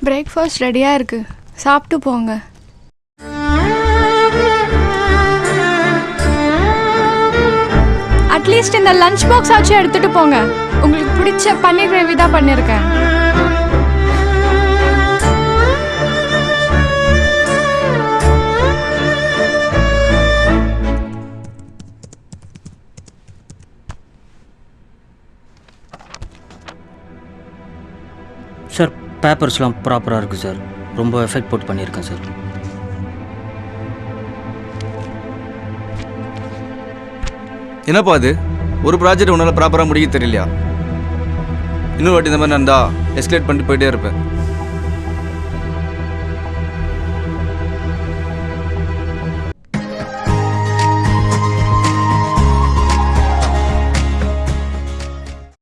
Breakfast ரெடியாக இருக்குது, சாப்பிட்டு போங்க. அட்லீஸ்ட் இந்த லஞ்ச் பாக்ஸ் ஆச்சு எடுத்துகிட்டு போங்க. உங்களுக்கு பிடிச்ச பன்னீர் கிரேவி தான் பண்ணியிருக்கேன். சார் பேப்பர்ஸ்லாம் ப்ராப்பராக இருக்குது சார். ரொம்ப எஃபெக்ட் போட்டு பண்ணியிருக்கேன் சார். என்னப்பா அது, ஒரு ப்ராஜெக்ட் உன்னால் ப்ராப்பராக முடிக்க தெரியலையா? இன்னொரு வாட்டி இந்த மாதிரி நடந்தா எஸ்கலேட் பண்ணிட்டு போயிட்டே இருப்பேன்.